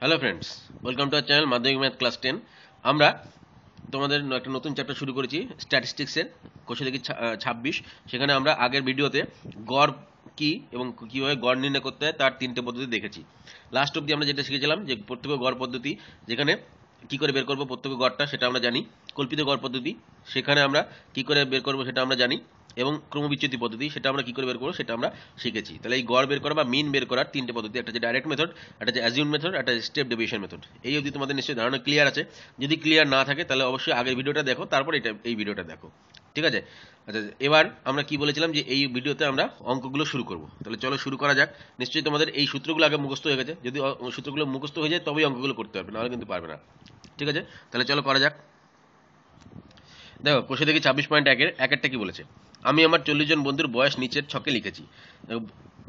Hello friends, welcome to our channel মাধ্যমিক math class 10। আমরা তোমাদের একটা নতুন চ্যাপ্টার শুরু করেছি স্ট্যাটিস্টিক্সের, কোষে দেখি 26। সেখানে আমরা আগের ভিডিওতে গড় কি এবং কীভাবে গড় নির্ণয় করতে হয় তার তিনটে পদ্ধতি দেখেছি। লাস্ট অবধি আমরা যেটা শিখেছিলাম যে প্রত্যক্ষ গড় পদ্ধতি, যেখানে কি করে বের করবো প্রত্যক্ষ গড়টা সেটা আমরা জানি। কল্পিত গড় পদ্ধতি, সেখানে আমরা কি করে বের করবো সেটা আমরা জানি। এবং ক্রমবিচ্যুতি পদ্ধতি, সেটা আমরা কি করে বের করবো সেটা আমরা শিখেছি। তাহলে এই গড় বের করা বা মিন বের করার তিনটে পদ্ধতি, একটা যে ডাইরেক্ট মেথড, একটা যে অ্যাজিউম মেথড, একটা স্টেপ ডেভিয়েশন মেথড। এই অবধি তোমাদের নিশ্চয়ই ধারণা ক্লিয়ার আছে। যদি ক্লিয়ার না থাকে তাহলে অবশ্যই আগের ভিডিওটা দেখো, তারপর এই ভিডিওটা দেখো, ঠিক আছে? আচ্ছা, এবার আমরা কি বলেছিলাম যে এই ভিডিওতে আমরা অঙ্কগুলো শুরু করব। তাহলে চলো শুরু করা যাক। নিশ্চয়ই তোমাদের এই সূত্রগুলো আগে মুখস্থ হয়ে গেছে। যদি সূত্রগুলো মুখস্থ হয়ে যায় তবেই অঙ্কগুলো করতে পারবে, নাহলে কিন্তু পারবে না, ঠিক আছে? তাহলে চলো করা যাক। দেখো, কোষে দেখি 26.1-এর একেরটা কি বলেছে, আমি আমার 40 জন বন্ধুর বয়স নিচের ছকে লিখেছি।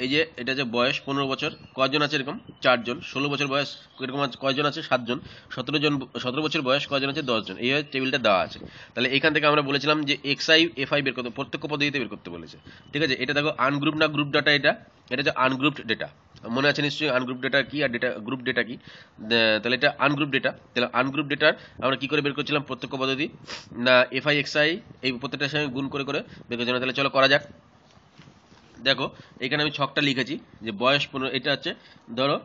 এই যে এটা যে বয়স 15 বছর, কয়জন আছে এরকম? 4 জন। 16 বছর বয়স এরকম কয়জন আছে? 7 জন। 17 বছর বয়স কয়জন আছে? 10 জন। এই টেবিলটা দেওয়া আছে। তাহলে এখান থেকে আমরা বলেছিলাম যে এক্সআই এফআই বের করতে, প্রত্যক্ষ পদ্ধতিতে বের করতে বলেছে, ঠিক আছে? এটা দেখো আনগ্রুপ না গ্রুপ ডাটা, এটা হচ্ছে আনগ্রুপড ডেটা। মনে আছে নিশ্চয়ই আনগ্রুপ ডেটা কি আর ডেটা গ্রুপ ডেটা কি। তাহলে এটা আনগ্রুপ ডেটা। তাহলে আনগ্রুপ ডেটার আমরা কি করে বের করছিলাম প্রত্যক্ষ পদ্ধতি না এফআই এক্সআই, এই প্রত্যেকটার সঙ্গে গুণ করে করে বের করছিলাম। তাহলে চলো করা যাক। দেখো এখানে আমি ছকটা লিখেছি যে বয়স 15, এটা হচ্ছে ধরো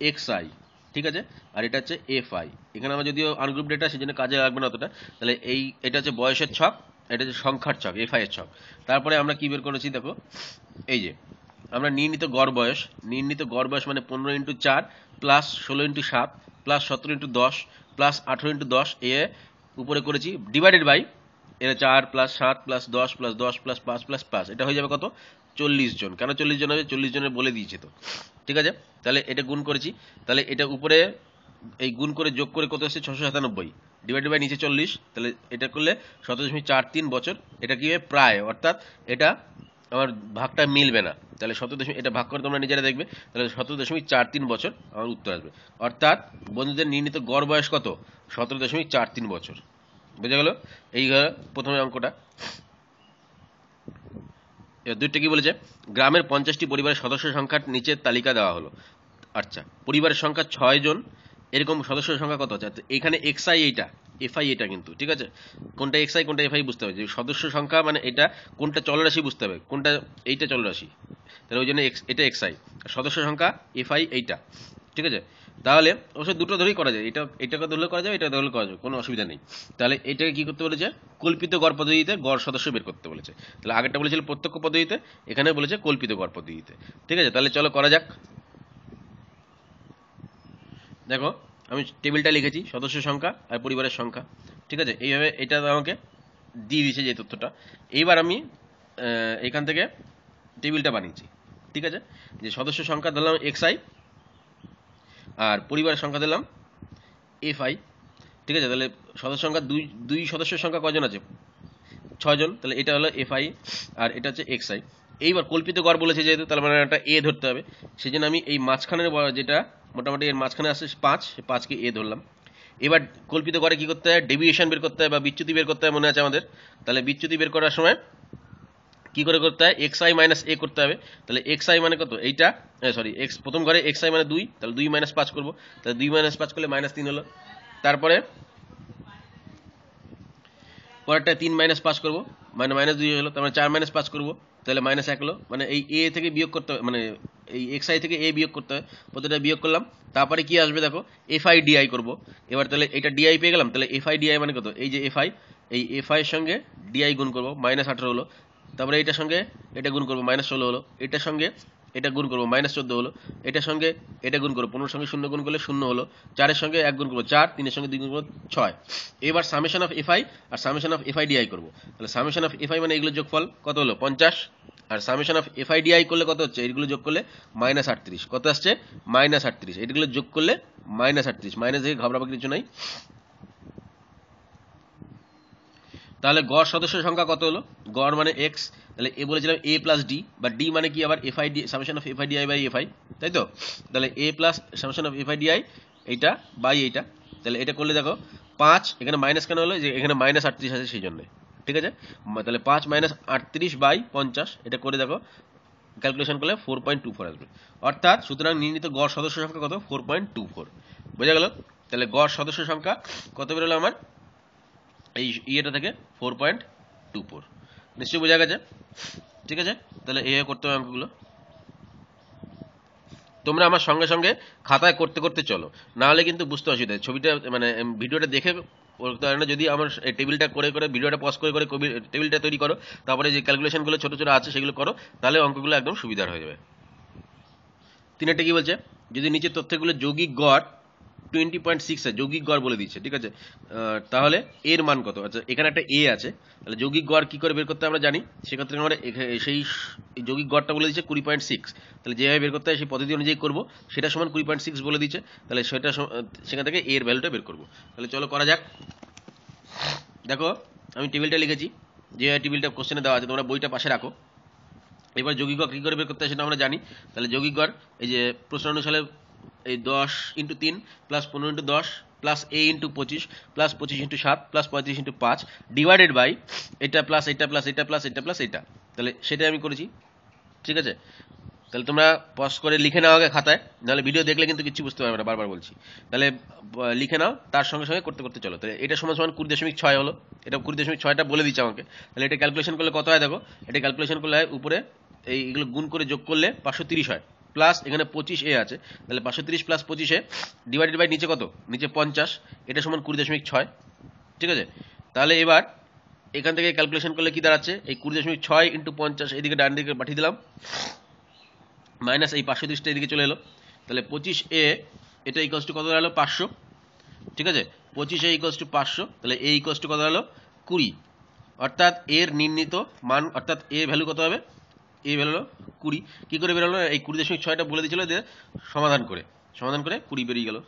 এক্সআই, ঠিক আছে? আর এটা হচ্ছে এফআই। এখানে আমরা যদিও আনগ্রুপ ডেটা, সেই জন্য কাজে লাগবে না অতটা। তাহলে এটা হচ্ছে বয়সের ছক, এটা হচ্ছে সংখ্যার ছক, এফআই এর ছক। তারপরে আমরা কি বের করেছি দেখো, এই যে আমরা নির্ণীত গড় বয়স মানে 15x4 plus 16x7 plus 17x10 plus 18x10, এ উপরে করেছি ডিভাইডেড বাই এটা 4 plus 7 plus 10 plus 10 plus 5 plus 5, এটা হয়ে যাবে কত? 40 জন। কেন 40 জন হবে? 40 জনের বলে দিয়েছে তো, ঠিক আছে? তাহলে এটা গুণ করেছি। তাহলে এটা উপরে এই গুণ করে যোগ করে কত আসছে? 697 ডিভাইডেড বাই নিচে 40। তাহলে এটা করলে 17.43 বছর। এটা কি হবে? প্রায়, অর্থাৎ এটা আমার ভাগটা মিলবে না। তাহলে 17 এটা ভাগ করে তোমরা নিজেরা দেখবে। তাহলে 17.43 বছর আমার উত্তর আসবে। অর্থাৎ বন্ধুদের নির্ণীত গড় বয়স কত? 17.43 বছর। বুঝে গেল? এই প্রথমে অঙ্কটা। এবার দুইটা কি বলেছে, গ্রামের 50টি পরিবারের সদস্য সংখ্যার নিচের তালিকা দেওয়া হলো। আচ্ছা, পরিবারের সংখ্যা 6 জন, এরকম সদস্যের সংখ্যা কত আছে? এখানে এক্সআই এইটা, এফআই এটা, কিন্তু ঠিক আছে? কোনটা এক্সআই কোনটা এফআই বুঝতে হবে, যে সদস্য সংখ্যা মানে এটা কোনটা চলরাশি বুঝতে হবে, কোনটা এইটা চলরাশি। তাহলে ওই জন্য এটা এক্সআই, সদস্য সংখ্যা এফআই এইটা, ঠিক আছে? তাহলে অবশ্যই দুটো ধরেই করা যায়, এটাকে ধরলে করা যাবে, এটা ধরলে করা যাবে, কোনো অসুবিধা নেই। তাহলে এটাকে কি করতে বলেছে? কল্পিত গড় পদ্ধতিতে গড় সদস্য বের করতে বলেছে। তাহলে আগেরটা বলেছিল প্রত্যক্ষ পদ্ধতিতে, এখানে বলেছে কল্পিত গড় পদ্ধতিতে, ঠিক আছে? তাহলে চলো করা যাক। দেখো আমি টেবিলটা লিখেছি সদস্য সংখ্যা আর পরিবারের সংখ্যা, ঠিক আছে? এইভাবে এটা আমাকে দিয়ে দিয়েছে যে তথ্যটা। এইবার আমি এখান থেকে টেবিলটা বানিয়েছি, ঠিক আছে? যে সদস্য সংখ্যা ধরলাম এক্সআই আর পরিবারের সংখ্যা দিলাম এফআই, ঠিক আছে? তাহলে সদস্য সংখ্যা দুই সদস্যের সংখ্যা কজন আছে? 6 জন। তাহলে এটা হলো এফআই আর এটা হচ্ছে এক্সআই। এইবার কল্পিত গড় বলেছে যেহেতু, তাহলে মানে একটা এ ধরতে হবে। সেই জন্য আমি এই মাঝখানের যেটা মোটামুটি এর মাঝখানে আসছে 5, 5কে এ ধরলাম। এবার কল্পিত গড়ে কি করতে হয়? ডেভিয়েশন বের করতে হয় বা বিচ্যুতি বের করতে হয়, মনে আছে আমাদের? তাহলে বিচ্যুতি বের করার সময় কি করে করতে হয়? এক্সআই মাইনাস এ করতে হবে। তাহলে এক্সআই মানে কত? এইটা, সরি, এক্স প্রথম ঘরে এক্সআই মানে 2, তাহলে 2 মাইনাস 5 করবো। তাহলে 2 মাইনাস 5 করলে -3 হলো। তারপরে পরেরটা 3 মাইনাস 5 করবো, মানে -2 হলো। তারপরে 4 মাইনাস 5 করবো, তাহলে -1 হলো। মানে এই এ থেকে বিয়োগ করতে হবে, মানে এই এক্সআই থেকে এ বিয়োগ করতে হয়। প্রতিটা বিয়োগ করলাম। তারপরে কি আসবে দেখো, এফআই ডিআই করবো। এবার তাহলে এটা ডিআই পেয়ে গেলাম। তাহলে এফআই ডিআই মানে কত? এই যে এফআই, এই এফআই এর সঙ্গে ডিআই গুণ করবো, -18 হলো। তারপরে এটার সঙ্গে এটা গুণ করবো, -16 হলো। এটার সঙ্গে এটা গুণ করবো, -14 হলো। এটার সঙ্গে এটা গুণ করবো, 15 সঙ্গে 0 গুণ করলে 0 হলো। 4-এর সঙ্গে 1 গুণ করবো 4, 3-এর সঙ্গে 2 গুণ করবো 6। এবার সামেশন অফ এফআই আর সামেশন অফ এফআই ডিআই করবো। তাহলে সামেশন অফ এফআই মানে এগুলো যোগফল কত হলো? 50। আর সামেশন অফ এফআই ডিআই করলে কত হচ্ছে? এইগুলো যোগ করলে -38। কত আসছে? -38। এগুলো যোগ করলে -38। মাইনাস দিয়ে ঘাবড়াবার কিছু নাই। তাহলে গড় সদস্য সংখ্যা কত হলো? গড় মানে এক্স। তাহলে এ বলেছিলাম এ প্লাস ডি, বা ডি মানে কি আবার f i d, summation of f i d i by f i, তাই তো? তাহলে A plus summation of f i d i এইটা বাই এইটা। তাহলে এটা করলে দেখো 5, এখানে মাইনাস কেন হলো? যে এখানে -38 আছে সেই জন্য, ঠিক আছে? তাহলে 5 - 38 বাই 50, এটা করে দেখো ক্যালকুলেশন করলে 4.24 আসবে। অর্থাৎ সুতরাং নির্ণীত গড় সদস্য সংখ্যা কত? 4.24। বোঝা গেল? তাহলে গড় সদস্য সংখ্যা কত বেরোলো আমার এই ইয়েটা থেকে? 4.24। নিশ্চয়ই বোঝা গেছে? ঠিক আছে, তাহলে এইভাবে করতে হবে অঙ্কগুলো। তোমরা আমার সঙ্গে সঙ্গে খাতায় করতে করতে চলো, না হলে কিন্তু বুঝতে অসুবিধা। ছবিটা মানে ভিডিওটা দেখে করতে হয় না। যদি আমার এই টেবিলটা করে করে ভিডিওটা পজ করে করে টেবিলটা তৈরি করো, তারপরে যে ক্যালকুলেশনগুলো ছোটো ছোটো আছে সেগুলো করো, তাহলে অঙ্কগুলো একদম সুবিধার হয়ে যাবে। তিনেরটা কি বলছে? যদি নিচের তথ্যগুলো যৌগিক গড় 20.6 আছে, যৌগিক গড় বলে দিচ্ছে, ঠিক আছে, তাহলে এর মান কত? আচ্ছা, এখানে একটা এ আছে, তাহলে যৌগিক গড় কি করে বের করতে আমরা জানি। সেক্ষেত্রে আমরা সেই যৌগিক গড়টা বলে দিচ্ছে 20.6। তাহলে যেভাবে বের করতে হয় সেই পদ্ধতি অনুযায়ী করবো। সেটা সমান 20.6 বলে দিচ্ছে, তাহলে সেটা সেখান থেকে এর ভ্যালুটা বের করবো। তাহলে চলো করা যাক। দেখো আমি টেবিলটা লিখেছি, যে টেবিলটা কোশ্চেনে দেওয়া আছে, তোমরা বইটা পাশে রাখো। এবার যৌগিক গড় কী করে বের করতে হয় সেটা আমরা জানি। তাহলে যৌগিক গড় এই যে প্রশ্ন অনুসারে এই 10 × 3 plus 15 × 10 plus a × 25 plus 25 × 7 plus 35 × 5 divided by এটা প্লাস এটা প্লাস এটা প্লাস এটা প্লাস এটা। তাহলে সেটাই আমি করেছি, ঠিক আছে। তাহলে তোমরা পজ করে লিখে নাও আগে খাতায়, নাহলে ভিডিও দেখলে কিন্তু কিছু বুঝতে পারবে না, বারবার বলছি। তাহলে লিখে নাও, তার সঙ্গে সঙ্গে করতে করতে চলো। তাহলে এটা সমান সমান 20.6 হলো। এটা 20.6টা বলে দিচ্ছে আমাকে। তাহলে এটা ক্যালকুলেশন করলে কত হয় দেখো। এটা ক্যালকুলেশন করলে উপরে এইগুলো গুণ করে যোগ করলে 530 হয়, প্লাস এখানে 25a আছে, তাহলে 530 প্লাস 25a ডিভাইডেড বাই নিচে কত? নিচে 50, এটা সমান 20.6, ঠিক আছে। তাহলে এবার এখান থেকে ক্যালকুলেশন করলে কি দাঁড়াচ্ছে? এই 20.6 × 50 এদিকে ডান দিকে পাঠিয়ে দিলাম, মাইনাস এই 530টা এদিকে চলে এলো। তাহলে 25a এটা ইকুয়ালস টু কত দাঁড়ালো? 500, ঠিক আছে। 25a ইকুয়ালস টু 500, তাহলে a ইকুয়ালস টু কত দাঁড়ালো? 20। অর্থাৎ এর নির্ণীত মান, অর্থাৎ এ ভ্যালু কত হবে? এ ভ্যালু হলো 20। কী করে বেরোলো? এই 20.6টা বলে দিয়েছিল, যে সমাধান করে 20 বেরিয়ে গেল।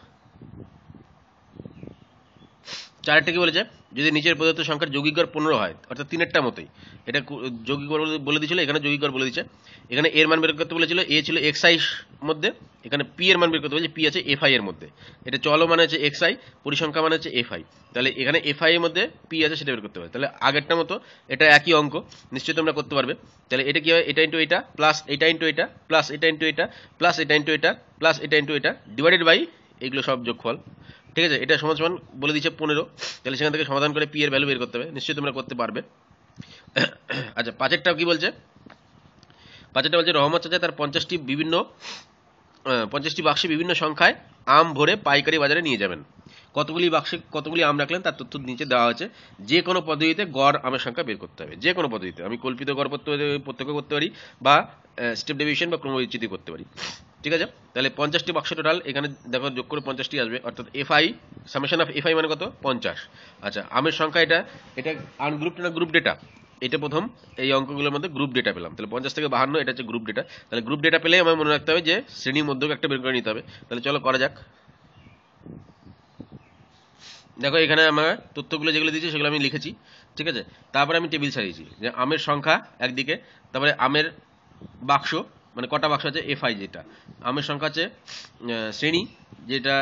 চারেরটা কি বলেছে? যদি নিচের প্রদত্ত সংখ্যার যৌগিক গড় 15 হয়, অর্থাৎ তিনেরটা মতোই, এটা যৌগিক গড় বলে দিয়েছিল, এখানে যৌগিক গড় বলে দিচ্ছে। এখানে এর মান বের করতে বলেছিল, এ ছিল xi মধ্যে, এখানে পি এর মান বের করতে বলেছে, পি আছে fi এর মধ্যে। এটা চলো মানে হচ্ছে xi, পরিসংখ্যা মানে হচ্ছে fi। তাহলে এখানে fi এর মধ্যে পি আছে, সেটা বের করতে হবে। তাহলে আগেরটা মতো এটা একই অঙ্ক, নিশ্চয়ই তোমরা করতে পারবে। তাহলে এটা কি হয়? এটা ইন্টু এটা প্লাস এটা ইন্টু এটা প্লাস এটা ইন্টু এটা প্লাস এটা ইন্টু এটা প্লাস এটা ইন্টু এটা ডিভাইডেড বাই এগুলো সব যোগফল, ঠিক আছে। এটা সমান সমান বলে দিচ্ছে 15। তাহলে সেখান থেকে সমাধান করে পি এর ভ্যালু বের করতে হবে, নিশ্চয়ই তোমরা করতে পারবে। আচ্ছা, পাঁচেরটাও কি বলছে? পাঁচেরটা বলছে রহমত চাচা তার 50টি বাক্সে বিভিন্ন সংখ্যায় আম ভরে পাইকারি বাজারে নিয়ে যাবেন। কতগুলি বাক্সে কতগুলি আম রাখলেন তার তথ্য নিচে দেওয়া হয়েছে। যে কোনো পদ্ধতিতে গড় আমের সংখ্যা বের করতে হবে, যে কোনো পদ্ধতিতে। আমি কল্পিত গড় প্রত্যক্ষ করতে পারি, বা স্টেপ ডেভিয়েশন বা ক্রমবিচ্যুতি করতে পারি, ঠিক আছে। তাহলে 50টি বাক্স টোটাল, এখানে দেখো যোগ করে 50টি আসবে, অর্থাৎ fi সামেশন অফ fi মানে কত? 50। আচ্ছা, আমের সংখ্যা এটা আনগ্রুপড না গ্রুপ ডেটা? এটা প্রথম এই অঙ্কগুলোর মধ্যে গ্রুপ ডেটা পেলাম। তাহলে 50 থেকে 52, এটা হচ্ছে গ্রুপ ডেটা। তাহলে গ্রুপ ডেটা পেলেই আমার মনে রাখতে হবে যে শ্রেণীর মধ্যক একটা বের করে নিতে হবে। তাহলে চলো করা যাক। দেখো এখানে আমার তথ্যগুলো যেগুলো দিয়েছি সেগুলো আমি লিখেছি, ঠিক আছে। তারপরে আমি টেবিল সাজিয়েছি, যে আমের সংখ্যা একদিকে, তারপরে আমের বাক্স মানে কটা বাক্স আছে fi, যেটা আমের সংখ্যা আছে, শ্রেণী যেটা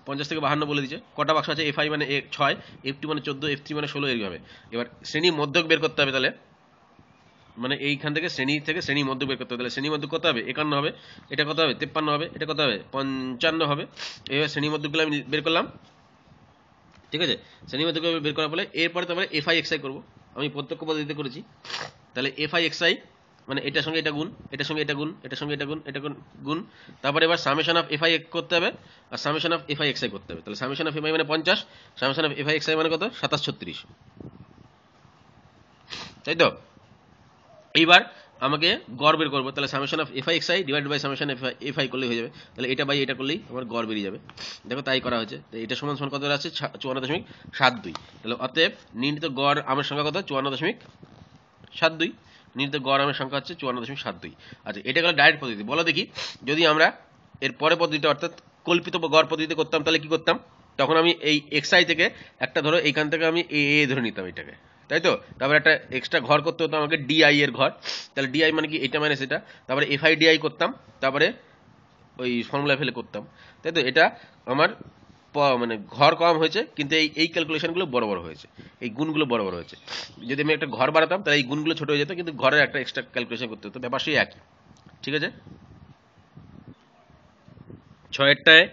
50 থেকে 52 বলে দিচ্ছে, কটা বাক্স আছে fi মানে 6, f2 মানে 14, f3 মানে 16, এইভাবে। এবার শ্রেণী মধ্যক বের করতে হবে, তাহলে মানে এইখান থেকে শ্রেণী মধ্যক বের করতে হবে। তাহলে শ্রেণী মধ্যক কত হবে? 51 হবে। এটা কত হবে? 53 হবে। এটা কত হবে? 55 হবে। এইভাবে শ্রেণী মধ্যকগুলো আমি বের করলাম, ঠিক আছে। শ্রেণী মধ্যক বের করার ফলে এরপরে তারপরে fi xi করবো, আমি প্রত্যক্ষ পদ্ধতিতে করেছি। তাহলে fi xi মানে এটার সঙ্গে এটা গুণ, এটার সঙ্গে এটা গুণ, এটার সঙ্গে এটা গুণ, এটা গুণ। তারপরে এবার সামেশন অফ fi করতে হবে, আর সামেশন অফ fi xi করতে হবে। তাহলে সামেশন অফ fi মানে 50, সামেশন অফ fi xi মানে কত? 2736, তাই তো। এইবার আমাকে গড় বের করবো, তাহলে summation of fi xi divide by summation fi করলেই হয়ে যাবে। তাহলে এটা বাই এটা করলেই আমার গড় বেরিয়ে যাবে। দেখো তাই করা হয়েছে। তো এটা সমান সমান কত আছে? 54.72। তাহলে অতএব নির্ণীত গড় আমের সংখ্যা কত? 54.72। নির্ণীত গড় আমের সংখ্যা হচ্ছে 54.72। আচ্ছা, এটা গেল ডাইরেক্ট পদ্ধতি। বলো দেখি, যদি আমরা এর পরে পদ্ধতিটা অর্থাৎ কল্পিত গড় পদ্ধতিতে করতাম, তাহলে কি করতাম? তখন আমি এই xi থেকে একটা, ধরো এইখান থেকে আমি a ধরে নিতাম এটাকে, তাই তো। তারপরে একটা এক্সট্রা ঘর করতে হতো আমাকে, di এর ঘর। তাহলে di মানে কি? এটা মাইনাস এটা। তারপরে fi di করতাম, তারপরে ওই ফর্মুলা ফেলে করতাম, তাই তো। এটা আমার মানে ঘর কম হয়েছে, কিন্তু এই ক্যালকুলেশনগুলো বড় বড় হয়েছে, এই গুণগুলো বড় বড় হয়েছে। যদি আমি একটা ঘর বাড়াতাম তাহলে এই গুণগুলো ছোট হয়ে যেত, কিন্তু ঘরের একটা এক্সট্রা ক্যালকুলেশন করতে হতো, ব্যাপার সেই একই। ঠিক আছে, 6টায়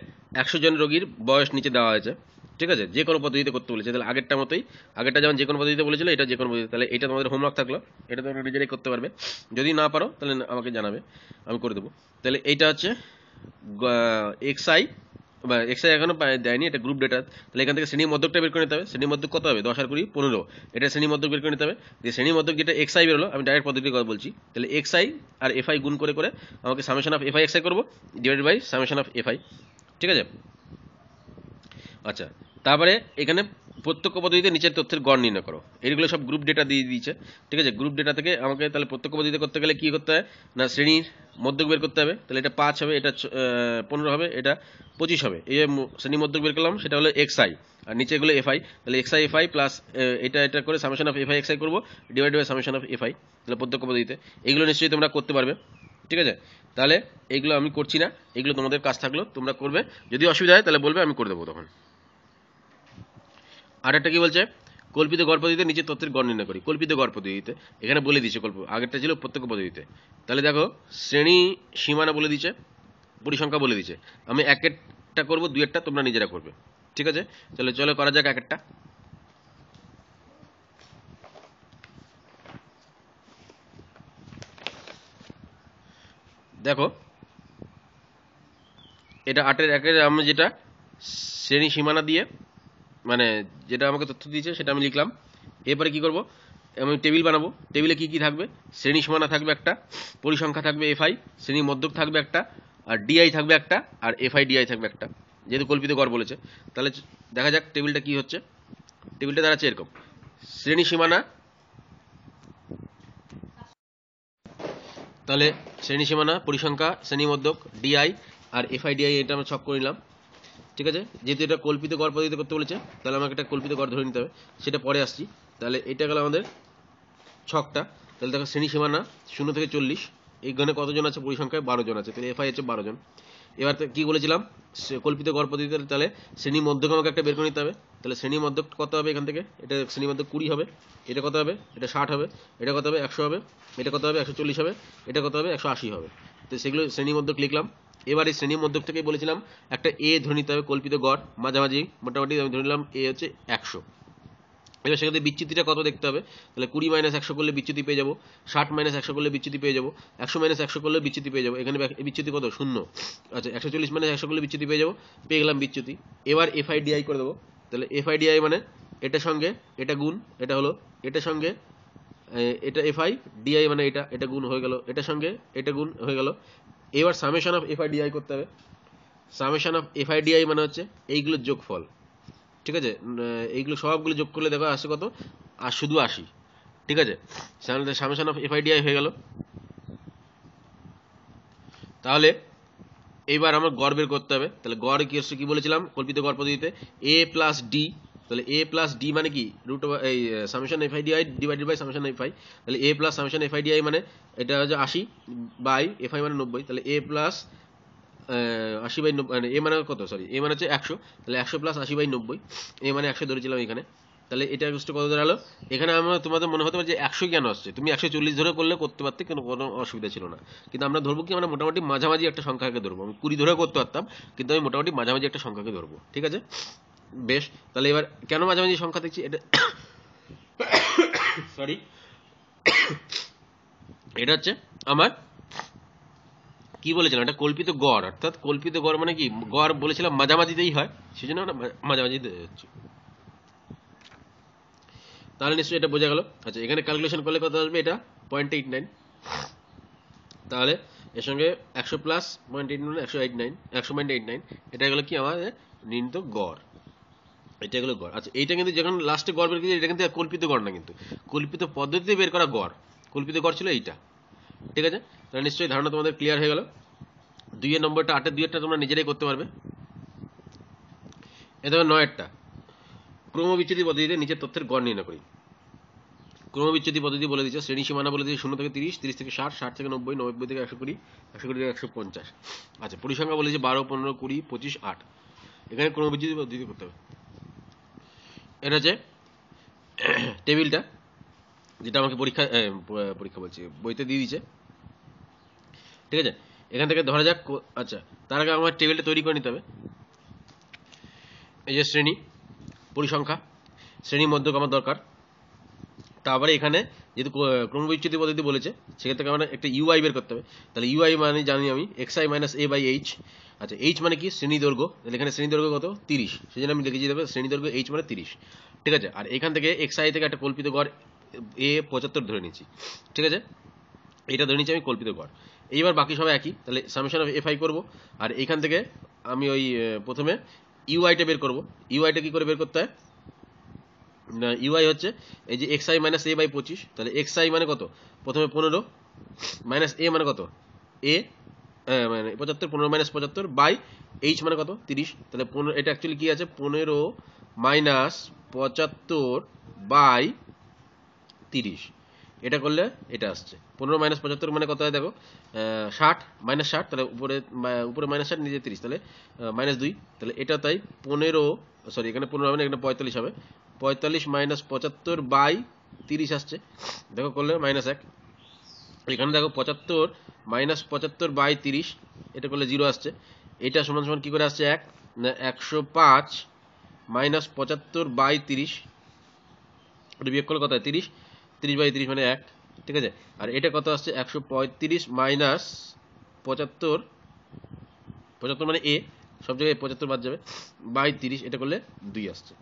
100 জন রোগীর বয়স নিচে দেওয়া হয়েছে। ঠিক আছে, যে কোনো পদ্ধতিতে করতে বলেছে, তাহলে আগেরটা মতোই, আগেরটা যেমন যে কোনো পদ্ধতিতে বলেছিল, এটা যে কোনো পদ্ধতি, তাহলে এটা তোমাদের হোমওয়ার্ক থাকলো, এটা তোমরা নিজেরাই করতে পারবে। যদি না পারো তাহলে আমাকে জানাবে, আমি করে দেবো। তাহলে এইটা হচ্ছে এক্সআই, বা এক্সআই এখনো দেয়নি, এটা গ্রুপ ডেটা। তাহলে এখান থেকে শ্রেণী মধ্যকটা বের করে নিতে হবে। শ্রেণী মধ্যক কত হবে? 10 আর 20 15, এটা শ্রেণী মধ্যক বের করে নিতে হবে। যে শ্রেণী মধ্যক যেটা এক্সআই বেরোলো, আমি ডাইরেক্ট পদ্ধতির কথা বলছি, তাহলে এক্সআই আর এফআই গুণ করে করে আমাকে সামেশন অফ এফআই এক্সআই করবো, divided by summation of f i. ঠিক আছে, আচ্ছা, তারপরে এখানে প্রত্যক্ষ পদ্ধতিতে নিচের তথ্যের গড় নির্ণয় করো। এইগুলো সব গ্রুপ ডেটা দিয়ে দিয়েছে। ঠিক আছে, গ্রুপ ডেটা থেকে আমাকে তাহলে প্রত্যক্ষ পদ্ধতিতে করতে গেলে কি করতে হয় না, শ্রেণীর মধ্যক বের করতে হবে। তাহলে এটা 5 হবে, এটা 15 হবে, এটা 25 হবে। এই শ্রেণী মধ্যক বের করলাম, সেটা হলো এক্সআই, আর নিচে এগুলো এফআই। তাহলে এক্সআই এফআই প্লাস এটা করে সামেশন অফ এফআই এক্সআই করবো, divide by summation of f i. তাহলে প্রত্যক্ষ পদ্ধতিতে এগুলো নিশ্চয়ই তোমরা করতে পারবে। ঠিক আছে, তাহলে এইগুলো আমি করছি না, এগুলো তোমাদের কাজ থাকলো, তোমরা করবে। যদি অসুবিধা হয় তাহলে বলবে, আমি করে দেবো তখন। আর একটা কি বলছে, কল্পিত গড় পদ্ধতিতে নিচে তথ্যের গড় নির্ণয় করি। কল্পিত গড় পদ্ধতিতে এখানে বলে দিচ্ছে, আগেরটা ছিল প্রত্যক্ষ পদ্ধতিতে। তাহলে দেখো, শ্রেণী সীমানা বলে দিচ্ছে, পরিসংখ্যা বলে দিচ্ছে। আমি এক একটা করবো, দুই একটা তোমরা নিজেরা করবে। ঠিক আছে, তাহলে চলো করা যাক এক একটা। দেখো, এটা 8-এর 1-এর আমি যেটা শ্রেণী সীমানা দিয়ে, মানে যেটা আমাকে তথ্য দিয়েছে সেটা আমি লিখলাম। এরপরে কি করব, আমি টেবিল বানাবো। টেবিলে কি কি থাকবে? শ্রেণী সীমানা থাকবে একটা, পরিসংখ্যা থাকবে এফআই, শ্রেণী মধ্যক থাকবে একটা, আর ডিআই থাকবে একটা, আর এফআই ডিআই থাকবে একটা, যেহেতু কল্পিত গড় বলেছে। তাহলে দেখা যাক টেবিলটা কি হচ্ছে। টেবিলটা দাঁড়াচ্ছে এরকম, শ্রেণী সীমানা, তাহলে শ্রেণী সীমানা, পরিসংখ্যা, শ্রেণী মধ্যক, ডিআই আর এফআই ডিআই, এটা আমরা ছক করে নিলাম। ঠিক আছে, যেহেতু এটা কল্পিত গড় পদ্ধতিতে করতে বলেছে, তাহলে আমাকে একটা কল্পিত গড় ধরে নিতে হবে, সেটা পরে আসছি। তাহলে এটা গেল আমাদের ছকটা। তাহলে দেখো, শ্রেণী সীমানা 0 থেকে 40, এখানে কতজন আছে? পরিসংখ্যায় 12 জন আছে, তাহলে এফআই হচ্ছে 12 জন। এবার কি বলেছিলাম, কল্পিত গড় পদ্ধতিতে, তাহলে শ্রেণী মধ্যক আমাকে একটা বের করে নিতে হবে। তাহলে শ্রেণী মধ্যক কত হবে? এখান থেকে এটা শ্রেণী মধ্যক 20 হবে, এটা কত হবে? এটা 60 হবে, এটা কত হবে? 100 হবে, এটা কত হবে? 140 হবে, এটা কত হবে? 180 হবে। তো সেগুলো শ্রেণী মধ্যক লিখলাম। এবার এই শ্রেণী মধ্যক থেকে বলেছিলাম একটা এ ধরে নিতে হবে, কল্পিত গড় মাঝামাঝি, মোটামুটি আমি ধরে নিলাম এ হচ্ছে 100। এবার সেখানে বিচ্যুতিটা কত দেখতে হবে। তাহলে 20 - 100 করলে বিচ্যুতি পেয়ে যাবো, 60 - 100 করলে বিচ্যুতি পেয়ে যাবো, 100 - 100 করলে বিচ্যুতি পেয়ে যাবো। এখানে বিচ্যুতি কত? 0। আচ্ছা, 140 - 100 করলে বিচ্যুতি পেয়ে যাবো, পেয়ে গেলাম বিচ্যুতি। এবার এফআই ডিআই করে দেবো। তাহলে এফআই ডিআই মানে এটার সঙ্গে এটা গুণ, এটা হলো এটার সঙ্গে এটা এফআই ডিআই, মানে এটা এটা গুণ হয়ে গেল, এটার সঙ্গে এটা গুণ হয়ে গেল। এবার সামেশন অফ এফআই ডিআই করতে হবে। সামেশন অফ এফআই ডিআই মানে হচ্ছে এইগুলোর যোগফল। ঠিক আছে, এইগুলো সবগুলো যোগ করলে দেখো আসে কত? আর শুধু 80। ঠিক আছে, সামেশন অফ এফআইডিআই হয়ে গেল। তাহলে এইবার আমার গড় বের করতে হবে। তাহলে গড় কি বলেছিলাম কল্পিত গড় পদ্ধতিতে? A plus D. তাহলে এ প্লাস ডি মানে কি? রুট এই summation f i d i divided by summation f i. তাহলে এ প্লাস সামেশন এফআইডিআই মানে এটা হচ্ছে 80 বাই এফআই মানে 90। তাহলে এ প্লাস 80 বাই 90, মানে এ মানে কত? সরি, এ মানে হচ্ছে 100। তাহলে 100 প্লাস 80 বাই 90, এ মানে 100 ধরেছিলাম এখানে। তাহলে এটা কত দাঁড়ালো? এখানে আমরা, তোমাদের মনে হতে পারে যে 100 কেন আসছে, তুমি 140 ধরে করলে করতে পারতে, কোনো অসুবিধা ছিল না। কিন্তু আমরা ধরবো কি, আমরা মোটামুটি মাঝামাঝি একটা সংখ্যাকে ধরবো। আমি 20 ধরেও করতে পারতাম, কিন্তু আমি মোটামুটি মাঝামাঝি একটা সংখ্যাকে ধরবো। ঠিক আছে, বেশ। তাহলে এবার কেন মাঝামাঝি সংখ্যা দেখছি এটা, সরি, এটা হচ্ছে আমার কি বলেছিলাম, এটা কল্পিত গড়, অর্থাৎ কল্পিত গড় মানে কি, গড় বলেছিলাম মাঝামাঝিতেই হয়, সেই জন্য আমরা মাঝামাঝি যাচ্ছি। তাহলে নিশ্চয়ই এটা বোঝা গেল। আচ্ছা, এখানে ক্যালকুলেশন করলে কত আসবে? এটা 0.89। তাহলে এর সঙ্গে 100 প্লাস 0.89, 189, 100.89, এটা গেল কি আমাদের নির্ণীত গড়। এটা গেল গড়। আচ্ছা, এইটা কিন্তু যখন লাস্টে গড় বের করেছি, এটা কিন্তু কল্পিত গড় না, কিন্তু কল্পিত পদ্ধতিতে বের করা গড়। কল্পিত গড় ছিল এইটা। ঠিক আছে, তাহলে নিশ্চয়ই ধারণা তোমাদের ক্লিয়ার হয়ে গেল। 2 নম্বরটা, 8-এর 2-টা তোমরা নিজেরাই করতে পারবে। এটা 9-এরটা, ক্রমবিচ্যুতি পদ্ধতিতে নিচের তথ্যের গড় নির্ণয় করি। ক্রমবিচ্যুতি পদ্ধতি বলে দিচ্ছে, শ্রেণী সীমানা বলে দিচ্ছে 0 থেকে 30, 30 থেকে 60, 60 থেকে 90, 90 থেকে 120, 120 থেকে 150। আচ্ছা, পরিসংখ্যা বলেছে 12, 15, 20, 25, 8। এখানে ক্রমবিচ্যুতি পদ্ধতি করতে হবে। এটা হচ্ছে টেবিলটা, যেটা আমাকে পরীক্ষা বলছি, বইতে দিয়ে দিয়েছে। ঠিক আছে, এখান থেকে ধরা যাক, আচ্ছা তার আগে আমার টেবিলটা তৈরি করে নিতে হবে। এই যে শ্রেণী, পরিসংখ্যা, শ্রেণীর মধ্যক আমার দরকার। তারপরে এখানে যেহেতু ক্রমবিচ্যুতি পদ্ধতি বলেছে, সেখান থেকে আমার একটা ইউআই বের করতে হবে। তাহলে ইউআই মানে জানি আমি x i minus A by H. আচ্ছা, এইচ মানে কি? শ্রেণী দৈর্ঘ্য। তাহলে এখানে শ্রেণী দৈর্ঘ্য কত? 30। সেই জন্য আমি লিখেছি দেবে শ্রেণী দৈর্ঘ্য এইচ মানে 30। ঠিক আছে, আর এখান থেকে এক্সআই থেকে একটা কল্পিত গড় এ 75 ধরে নিচ্ছি। ঠিক আছে, এটা ধরে নিচ্ছি আমি কল্পিত গড়। এইবার বাকি সব একই, তাহলে সামেশন অফ এফআই করবো। আর এখান থেকে আমি ওই প্রথমে ইউআইটা বের করবো। ইউআইটা কি করে বের করতে হয়? না, ইউআই হচ্ছে এই যে এক্সআই মাইনাস এ বাই 25। তাহলে এক্সআই মানে কত? প্রথমে 15 মাইনাস এ মানে কত? এ মানে 75, 15 মাইনাস 75 বাই এইচ মানে কত? 30। তাহলে 15, এটা অ্যাকচুয়ালি কি আছে? 15 মাইনাস 75 বাই 30। এটা করলে এটা আসছে 15 মাইনাস 75 মানে কত হয় দেখো, 60 মাইনাস 60, তাহলে উপরে মাইনাস 60, নিচে 30, তাহলে মাইনাস 2। তাহলে এটা তাই 15, সরি এখানে 15 হবে না, এখানে 45 হবে। 45 মাইনাস 75 বাই 30 আসছে, দেখো করলে মাইনাস 1। এখানে দেখো 75 মাইনাস 75 বাই 30, এটা করলে 0 আসছে। এটা সমান সমান কি করে আসছে? 1 না, 105 মাইনাস 75 বাই 30, এটা বিয়োগ করলে কত হয়? 30। 30 বাই 30 মানে 1। ঠিক আছে, আর এটা কত আসছে? 135 মাইনাস 75, 75 মানে এ, সব জায়গায় 75 বাদ যাবে, বাই 30, এটা করলে 2 আসছে।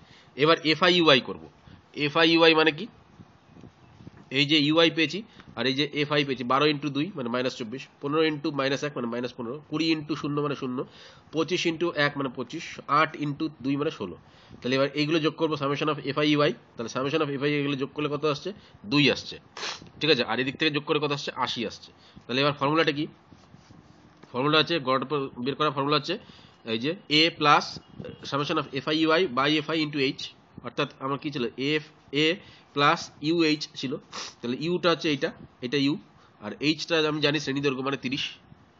এবার এফআই ইউআই করবো। এফআই ইউআই মানে কি? এই যে ইউআই পেয়েছি আর এই যে এফআই পেয়েছি, 12 ইন্টু 2 মানে মাইনাস 24, 15 ইন্টু মাইনাস 1 মানে মাইনাস 15, 20 ইন্টু 0 মানে 0, 25 ইন্টু 1 মানে 25, 8 ইন্টু 2 মানে 16। তাহলে এবার এইগুলো যোগ করবো, সামেশন অফ এফআই ইউআই। তাহলে সামেশন অফ এফআই এগুলো যোগ করলে কত আসছে? 2 আসছে। ঠিক আছে, আর এদিক থেকে যোগ করে কত আসছে? 80 আসছে। তাহলে এবার ফর্মুলাটা কি? ফর্মুলা আছে, গড় বের করার ফর্মুলা হচ্ছে এই যে A plus summation of f i u i by f i into h. অর্থাৎ আমার কি ছিল? F A plus u h ছিল। তাহলে ইউটা হচ্ছে এইটা, এটা ইউ, আর এইচটা আমি জানি শ্রেণী দৈর্ঘ্য মানে 30।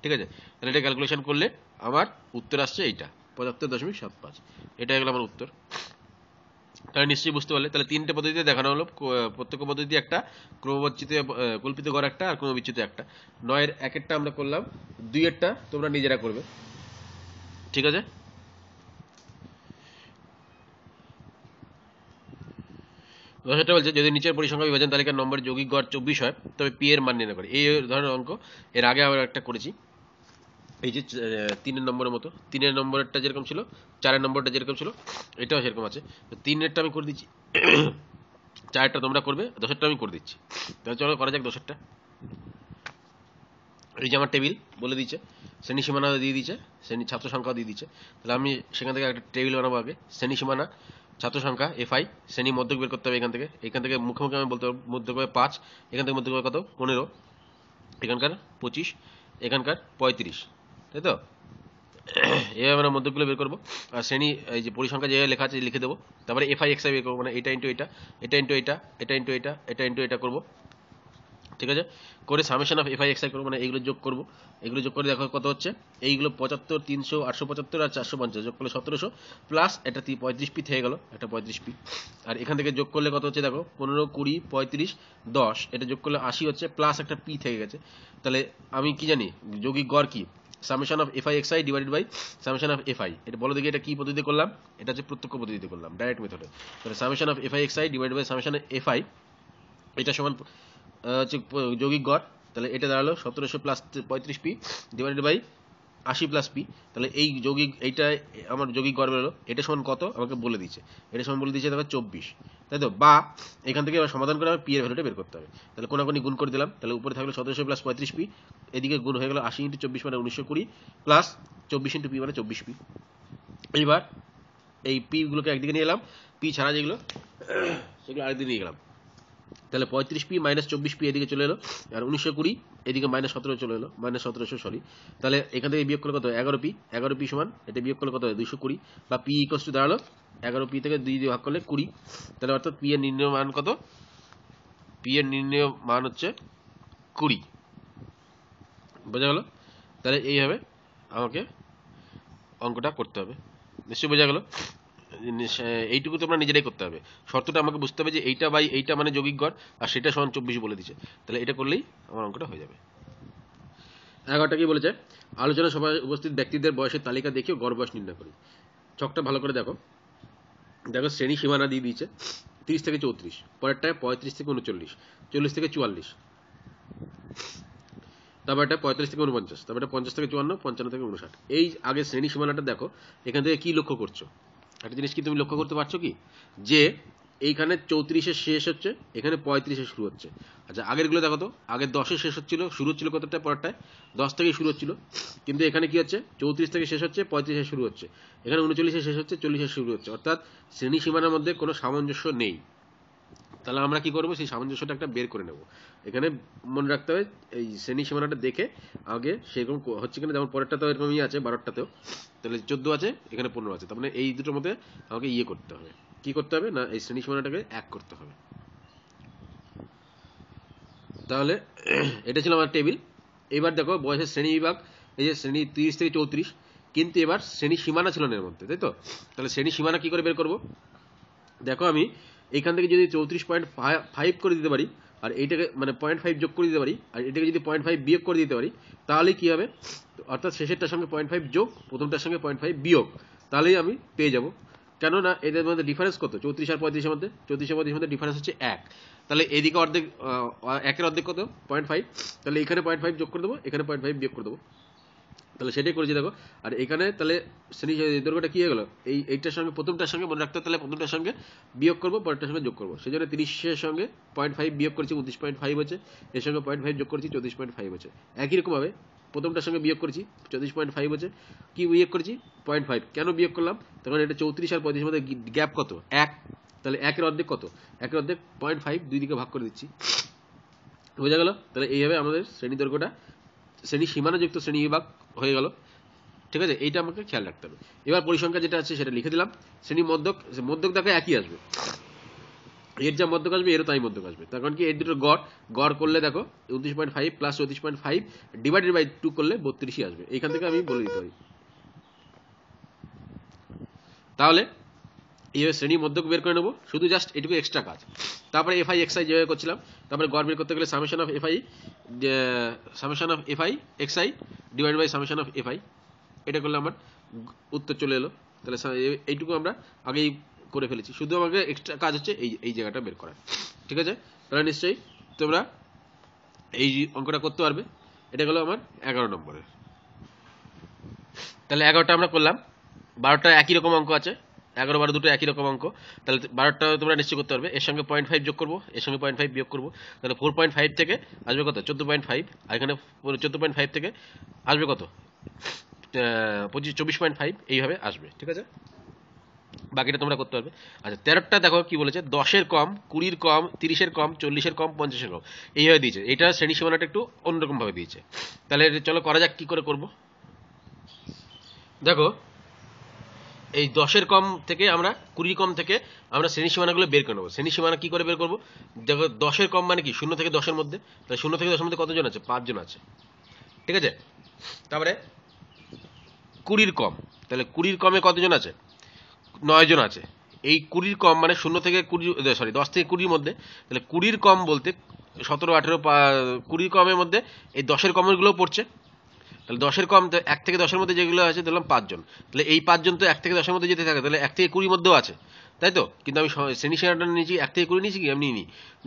ঠিক আছে, তাহলে এটা ক্যালকুলেশন করলে আমার উত্তর আসছে এইটা 75.75। এটা হলো আমার উত্তর। তাহলে নিশ্চয়ই বুঝতে পারলে। তাহলে তিনটে পদ্ধতিতে দেখানো হলো, প্রত্যেক পদ্ধতি একটা, ক্রমবিচ্যুতি কল্পিত গড় একটা, আর ক্রমবিচ্যুতি একটা। 9-এর একেরটা আমরা করলাম, 2-এরটা তোমরা নিজেরা করবে। ঠিক আছে, দশটা বলছে যদি নিচের পরিসংখ্যা বিভাজন তালিকার নম্বর যৌগিক গড় 24 হয় তবে পি এর মান নির্ণয় করে। এই ধরনের অঙ্ক এর আগে আবার একটা করেছি, এই যে 3-এর নম্বরের মতো। 3-এর নম্বরটা যেরকম ছিল, 4-এর নম্বরটা যেরকম ছিল, এটাও সেরকম আছে। তো 3-এরটা আমি করে দিচ্ছি, 4-এরটা তোমরা করবে, 10-এরটা আমি করে দিচ্ছি। তাহলে চলো করা যাক 10-এরটা। এই যে আমার টেবিল বলে দিচ্ছে, শ্রেণী সীমানা দিয়ে দিচ্ছে, শ্রেণী ছাত্র সংখ্যাও দিয়ে দিচ্ছে। তাহলে আমি সেখান থেকে একটা টেবিল বানাবো আগে। শ্রেণী সীমানা, ছাত্র সংখ্যা এফআই, শ্রেণী মধ্যক বের করতে হবে এখান থেকে মুখোমুখি আমি বলতে পারবো মধ্যক হবে 5, এখান থেকে মধ্যক হবে কত? 15, এখানকার 25, এখানকার 35, তাই তো? এভাবে আমরা মধ্যকগুলো বের করবো। আর শ্রেণী এই যে পরিসংখ্যা যে লেখা আছে লিখে দেবো। তারপরে এফআই এক্সআই বের করবো, মানে এটা ইন্টু এটা, এটা ইন্টু এটা, এটা ইন্টু এটা, এটা ইন্টু এটা করবো। ঠিক আছে, করে সামেশন অফ এফআই এক্সআই করবো, মানে এইগুলো যোগ করবো। এগুলো যোগ করে দেখো কত হচ্ছে। এইগুলো 75, 300, 875 আর 450 যোগ করলে 1700, প্লাস এটা 35 পি থেকে গেল, একটা 35 পি। আর এখান থেকে যোগ করলে কত হচ্ছে দেখো, 15, 20, 35, 10, এটা যোগ করলে 80 হচ্ছে, প্লাস একটা পি থেকে গেছে। তাহলে আমি কি জানি যৌগিক গড় কি? Summation of f i x i divided by summation of f i. এটা বলো দেখি এটা কি পদ্ধতিতে করলাম? এটা হচ্ছে প্রত্যক্ষ পদ্ধতিতে করলাম, ডাইরেক্ট মেথডে। তাহলে summation of f i x i divided by summation f i, এটা সমান হচ্ছে যৌগিক গড়। তাহলে এটা দাঁড়ালো 1700 plus 35 P divided by 80 plus P. তাহলে এই যৌগিক, এইটা আমার যৌগিক গড় বেরোলো। এটা সমান কত আমাকে বলে দিচ্ছে, এটা সমান বলে দিচ্ছে দেখো 24, তাই তো? বা এখান থেকে সমাধান করে আমার পি এর ভ্যালুটা বের করতে হবে। তাহলে কোনাকুনি গুণ করে দিলাম, তাহলে উপরে থাকলো 1700 প্লাস 35 পি, এদিকে গুণ হয়ে গেল 80 ইন্টু 24 মানে 1920, প্লাস 24 ইন্টু পি মানে 24 পি। এইবার এই পি গুলোকে একদিকে নিয়ে এলাম, পি ছাড়া যেগুলো সেগুলো আরেকদিকে নিয়ে গেলাম। তাহলে 35 পি মাইনাস 24 পি এদিকে চলে এলো, আর 1920 এদিকে মাইনাস 17 চলে এলো, মাইনাস 1700 সরি। তাহলে এখান থেকে বিয়োগ করলে কত? 11 পি। 11 পি সমান এটা বিয়োগ করলে কত? 220, বা পি ইকুয়ালস টু দাঁড়ালো 11 পি থেকে 2 দিয়ে ভাগ করলে 20। তাহলে অর্থাৎ পি এর নির্ণয় মান কত? পি এর নির্ণয় মান হচ্ছে 20। বোঝা গেল? তাহলে এইভাবে আমাকে অঙ্কটা করতে হবে। নিশ্চয়ই বোঝা গেল। এইটুকু তোমরা নিজেরাই করতে হবে, শর্তটা আমাকে বুঝতে হবে যে এইটা বাই এইটা মানে যৌগিক গড়, আর সেটা সমান 24 বলে দিচ্ছে, তাহলে এটা করলেই আমার অঙ্কটা হয়ে যাবে। 11টা কি বলেছে, আলোচনা সভায় উপস্থিত ব্যক্তিদের বয়সের তালিকা দেখিয়ে গড় বয়স নির্ণয় করি। ছকটা ভালো করে দেখো, দেখো শ্রেণী সীমানা দিয়ে দিয়েছে 30 থেকে 34, পরেরটায় 35 থেকে 39, 40 থেকে 44, তারপর এটা 45 থেকে 49, তারপর এটা 50 থেকে 54, 55 থেকে 59। এই আগে শ্রেণী সীমানাটা দেখো, এখান থেকে কি লক্ষ্য করছো, একটা জিনিস কি তুমি লক্ষ্য করতে পারছো কি, যে এইখানে 34-এ শেষ হচ্ছে, এখানে 35-এ শুরু হচ্ছে। আচ্ছা আগেরগুলো দেখো তো, আগে 10-এ শেষ হচ্ছিল, শুরু হচ্ছিল কতটা, পরেরটায় 10 থেকে শুরু হচ্ছিল, কিন্তু এখানে কি হচ্ছে 34 থেকে শেষ হচ্ছে, 35-এ শুরু হচ্ছে, এখানে 39-এ শেষ হচ্ছে, 40-এ শুরু হচ্ছে, অর্থাৎ শ্রেণী সীমানার মধ্যে কোনো সামঞ্জস্য নেই। তাহলে আমরা কি করবো, সেই সামঞ্জস্যটা একটা বের করে নেব। এখানে মনে রাখতে হবে এই শ্রেণী সীমানাটা দেখে আগে সেরকম হচ্ছে কিনা, যেমন পরেরটা তো এরকমই আছে 12টাতেও, তাহলে 14 আছে, এখানে 15 আছে, তার মানে এই দুটোর মধ্যে আমাকে ইয়ে করতে হবে, কি করতে হবে না, এই শ্রেণী সীমানাটাকে এক করতে হবে। তাহলে এটা ছিল আমার টেবিল। এবার দেখো বয়সের শ্রেণী বিভাগ, এই যে শ্রেণী 30 থেকে 34, কিন্তু এবার শ্রেণী সীমানা ছিল না এর মধ্যে, তাই তো। তাহলে শ্রেণী সীমানা কি করে বের করব, দেখো আমি এইখান থেকে যদি 34.5 করে দিতে পারি, আর এইটাকে মানে 0.5 যোগ করে দিতে পারি, আর এটাকে যদি 0.5 বিয়োগ করে দিতে পারি, তাহলে কি হবে, অর্থাৎ শেষেরটার সঙ্গে 0.5 যোগ, প্রথমটার সঙ্গে 0.5 বিয়োগ, তাহলেই আমি পেয়ে যাব। কেননা এদের মধ্যে ডিফারেন্স কত, 34 আর 35-এর মধ্যে, 34 আর 35-এর মধ্যে ডিফারেন্স হচ্ছে 1, তাহলে এদিকে অর্ধেক, একের অর্ধেক কত 0.5, তাহলে এখানে 0.5 যোগ করে দেবো, এখানে 0.5 বিয়োগ করে দেবো, তাহলে সেটাই করেছি দেখো। আর এখানে তাহলে শ্রেণী দৈর্ঘ্যটা কি হয়ে গেল, এইটার সঙ্গে প্রথমটার সঙ্গে মনে রাখতে, তাহলে প্রথমটার সঙ্গে বিয়োগ করবো, পরেরটার সঙ্গে যোগ করবো, সেই জন্য 30-এর সঙ্গে 0.5 বিয়োগ করেছি 29.5 হচ্ছে, এর সঙ্গে 0.5 যোগ করেছি 34.5 হচ্ছে। একই রকমভাবে প্রথমটার সঙ্গে বিয়োগ করেছি 34.5 হচ্ছে, কি বিয়োগ করেছি 0.5, কেন বিয়োগ করলাম, তখন এটা 34 আর 35-এর মধ্যে গ্যাপ কত 1, তাহলে একের অর্ধেক কত, একের অর্ধেক 0.5, দুই দিকে ভাগ করে দিচ্ছি, বোঝা গেল। তাহলে এইভাবে আমাদের শ্রেণী দৈর্ঘ্যটা শ্রেণী সীমানাযুক্ত শ্রেণী বিভাগ হয়ে গেল, ঠিক আছে, এইটা আমাকে খেয়াল রাখতে হবে। এবার পরিসংখ্যা যেটা আছে সেটা লিখে দিলাম। শ্রেণী মধ্যক, মধ্যক দেখো একই আসবে, এর যা মধ্যক আসবে এরও তাই মধ্যক আসবে, তার কারণ কি এর দুটোর গড়, গড় করলে দেখো 29.5 প্লাস 34.5 ডিভাইডেড বাই 2 করলে 32ই আসবে, এইখান থেকে আমি বলে দিতে পারি। তাহলে এইভাবে শ্রেণী মধ্যক বের করে নেবো, শুধু জাস্ট এটুকু এক্সট্রা কাজ। তারপরে এফআই এক্সআই যেভাবে করছিলাম, তারপরে গড় বের করতে গেলে summation of f i x i divide by summation of f i, এটা করলে আমার উত্তর চলে এলো। তাহলে এইটুকু আমরা আগেই করে ফেলেছি, শুধু আমাকে এক্সট্রা কাজ হচ্ছে এই জায়গাটা বের করা, ঠিক আছে। তাহলে নিশ্চয়ই তোমরা এই অঙ্কটা করতে পারবে। এটা হলো আমার 11 নম্বরের। তাহলে 11টা আমরা করলাম, 12টা একই রকম অঙ্ক আছে, 11, 12 দুটো একই রকম অঙ্ক, তাহলে 12টা তোমরা নিশ্চয় করতে পারবে। এর সঙ্গে 0.5 যোগ করবো, এর সঙ্গে 0.5 বিয়োগ করবো, তাহলে 4.5 থেকে আসবে কত 14.5, আর এখানে 14.5 থেকে আসবে কত 24.5, এইভাবে আসবে, ঠিক আছে। বাকিটা তোমরা করতে পারবে। আচ্ছা 13টা দেখো কি বলেছে, 10-এর কম, 20-এর কম, 30-এর কম, 40-এর কম, 50-এর কম, এইভাবে দিয়েছে। এটা শ্রেণী সীমানাটা একটু অন্যরকম ভাবে দিয়েছে। তাহলে চলো করা যাক, কি করে করবো। দেখো এই 10-এর কম থেকে আমরা 20-এর কম থেকে আমরা শ্রেণী সীমানাগুলো বের করে নেবো। শ্রেণী সীমানা কি করে বের করবো, দেখো 10-এর কম মানে কি 0 থেকে 10-এর মধ্যে, তাহলে 0 থেকে 10-এর মধ্যে কতজন আছে, 5 জন আছে, ঠিক আছে। তারপরে 20-এর কম, তাহলে 20-এর কমে কতজন আছে, 9 জন আছে। এই 20-এর কম মানে 0 থেকে 20, সরি 10 থেকে 20-এর মধ্যে, তাহলে 20-এর কম বলতে 17, 18, 20-এর কমের মধ্যে এই 10-এর কমের গুলো পড়ছে। তাহলে 10-এর কম 1 থেকে 10-এর মধ্যে যেগুলো আছে ধরলাম 5 জন, তাহলে এই 5 জন তো 1 থেকে 10-এর মধ্যে যেতে থাকে, তাহলে 1 থেকে 20-এর মধ্যেও আছে, তাই তো। কিন্তু আমি শ্রেণী সীমানাটা নিয়েছি 1 থেকে 20 নিয়েছি, কি আমি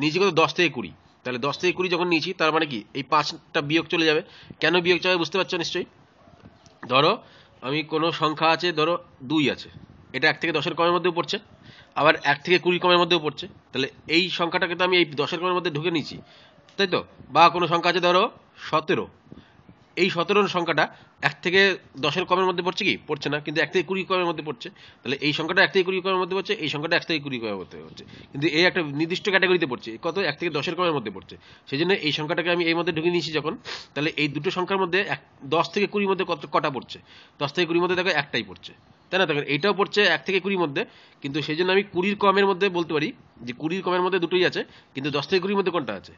নিয়েছি কত 10 থেকে 20, তাহলে 10 থেকে 20 যখন নিয়েছি তার মানে কি এই 5টা বিয়োগ চলে যাবে। কেন বিয়োগ যাবে বুঝতে পারছো নিশ্চয়ই। ধরো আমি কোনো সংখ্যা আছে, ধরো 2 আছে, এটা 1 থেকে 10-এর কমের মধ্যেও পড়ছে, আবার 1 থেকে 20 কমের মধ্যেও পড়ছে, তাহলে এই সংখ্যাটাকে তো আমি এই 10-এর কমের মধ্যে ঢুকে নিয়েছি, তাই তো। বা কোনো সংখ্যা আছে ধরো 17, এই 17 সংখ্যাটা 1 থেকে 10-এর কমের মধ্যে পড়ছে কি, পড়ছে না, কিন্তু 1 থেকে 20 কমের মধ্যে পড়ছে, তাহলে এই সংখ্যাটা 1 থেকে 20 কমের মধ্যে পড়ছে, এই সংখ্যাটা 1 থেকে 20 কমের মধ্যে পড়ছে, কিন্তু এই একটা নির্দিষ্ট ক্যাটাগরিতে পড়ছে, কত 1 থেকে 10-এর কমের মধ্যে পড়ছে, সেই জন্য এই সংখ্যাটাকে আমি এই মধ্যে ঢুকিয়ে নিয়েছি যখন, তাহলে এই দুটো সংখ্যার মধ্যে 10 থেকে 20-এর মধ্যে কটা পড়ছে, 10 থেকে 20-এর মধ্যে দেখো একটাই পড়ছে, তাই না। দেখেন এইটাও পড়ছে 1 থেকে 20-এর মধ্যে, কিন্তু সেই জন্য আমি 20-এর কমের মধ্যে বলতে পারি যে 20-এর কমের মধ্যে দুটোই আছে, কিন্তু 10 থেকে 20-এর মধ্যে কোনটা আছে,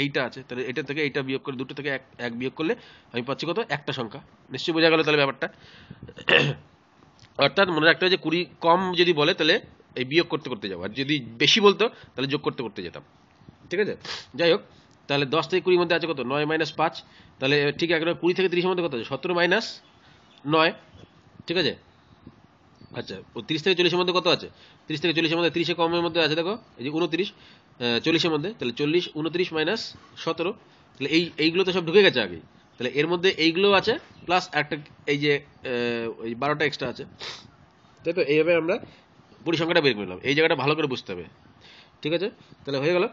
এইটা আছে, তাহলে এটা থেকে এইটা বিয়োগ করে, দুটো থেকে এক বিয়োগ করলে আমি পাচ্ছি কত, একটা সংখ্যা। নিশ্চয়ই বোঝা গেল তাহলে ব্যাপারটা। অর্থাৎ মনে রাখতে হবে যে 20 কম যদি বলে তাহলে এই বিয়োগ করতে করতে যাবো, আর যদি বেশি বলতো তাহলে যোগ করতে করতে যেতাম। ঠিক আছে, যাই হোক, তাহলে 10 থেকে 20 মধ্যে আছে কত? 9 - 5। তাহলে ঠিক একদম 20 থেকে 30 মধ্যে কত আছে? 17 - 9। ঠিক আছে, আচ্ছা, 30 থেকে 40 মধ্যে কত আছে? 30 থেকে 40 মধ্যে 30 কমের মধ্যে আছে দেখো, এই যে 29। 40 মধ্যে তাহলে 40 29 - 17। তাহলে এইগুলো তো সব ঢুকে গেছে আগে, তাহলে এর মধ্যে এইগুলো আছে প্লাস একটা এই যে ওই 12টা এক্সট্রা আছে, তাই তো? এইভাবে আমরা পরিসংখ্যাটা বের করলাম, এই জায়গাটা ভালো করে বুঝতে হবে। ঠিক আছে, তাহলে হয়ে গেল।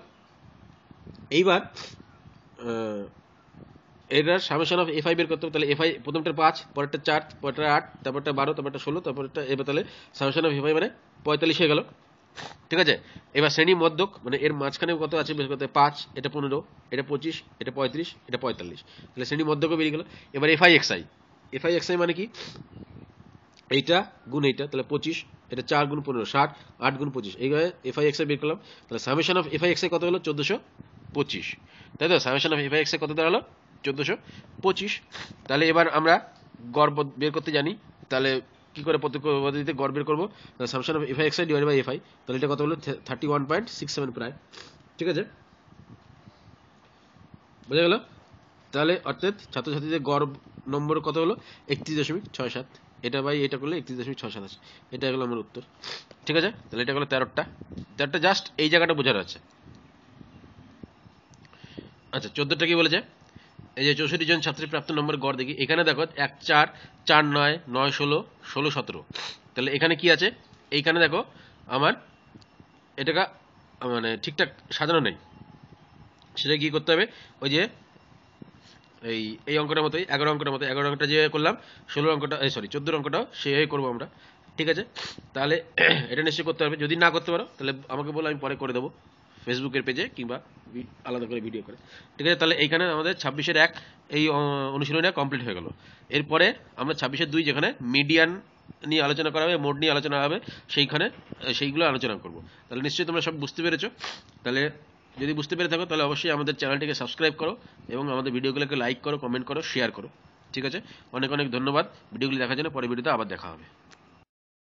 এইবার এটার সামেশন অফ এফআই বের করতে হবে। তাহলে এফআই প্রথমটা 5, পরেরটা 4, পরেরটা 8, তারপরটা 12, তারপরটা 16, তারপরটা এবার তাহলে সামেশন অফ এফআই মানে 45 হয়ে গেল। ঠিক আছে, এবার শ্রেণী মধ্যক মানে এর মাঝখানে কত আছে বের করতে? 5, এটা 15, এটা 25, এটা 35, এটা 45। তাহলে শ্রেণী মধ্যকও বেরিয়ে গেল। এবার এফআই এক্সআই, এফআই এক্সআই মানে কি? এইটা গুণ এইটা, তাহলে 25, এটা 4 গুণ 15 60, 8 গুণ 25, এইভাবে এফআই এক্সআই বের করলাম। তাহলে সামেশন অফ এফআই এক্সআই কত হলো? 1425। তাই তো? সামেশন অফ এফআই এক্সআই কত দাঁড়ালো? 1425। তাহলে এবার আমরা গড় বের করতে জানি, তাহলে কি করে প্রত্যেক পদ্ধতিতে গড় বের করবো? Summation of f i x i divide by f i, তাহলে এটা কত হলো? 31.67 প্রায়। ঠিক আছে, বোঝা গেল? তাহলে অর্থাৎ ছাত্রছাত্রীদের গড় নম্বর কত হলো? 31.67। এটা বাই এটা করলে 31.67 আছে। এটা হলো আমার উত্তর। ঠিক আছে, তাহলে এটা হলো 13টা জাস্ট এই জায়গাটা বোঝার আছে। আচ্ছা, 14টা কি বলেছে? এই যে 64 জন ছাত্রীর প্রাপ্ত নম্বরের গড় দেখি। এখানে দেখো 1 4 4 9 9 16 16 17। তাহলে এখানে কি আছে? এইখানে দেখো আমার এটাকে মানে ঠিকঠাক সাজানো নেই, সেটা কি করতে হবে? ওই যে এই অঙ্কটার মতোই 11 অঙ্কটার মতো 11 অঙ্কটা যে করলাম, 16 অঙ্কটা সরি 14 অঙ্কটাও সেভাবে করবো আমরা। ঠিক আছে, তাহলে এটা নিশ্চয়ই করতে হবে। যদি না করতে পারো তাহলে আমাকে বলো, আমি পরে করে দেবো ফেসবুকের পেজে কিংবা আলাদা করে ভিডিও করে। ঠিক আছে, তাহলে এইখানে আমাদের 26-এর 1 এই অনুশীলনটা কমপ্লিট হয়ে গেল। এরপরে আমরা 26-এর 2 যেখানে মিডিয়ান নিয়ে আলোচনা করা হবে, মোড নিয়ে আলোচনা হবে, সেইগুলো আলোচনা করবো। তাহলে নিশ্চয়ই তোমরা সব বুঝতে পেরেছো। তাহলে যদি বুঝতে পেরে থাকো তাহলে অবশ্যই আমাদের চ্যানেলটিকে সাবস্ক্রাইব করো এবং আমাদের ভিডিওগুলোকে লাইক করো, কমেন্ট করো, শেয়ার করো। ঠিক আছে, অনেক অনেক ধন্যবাদ ভিডিওগুলি দেখার জন্য। পরের ভিডিওতে আবার দেখা হবে।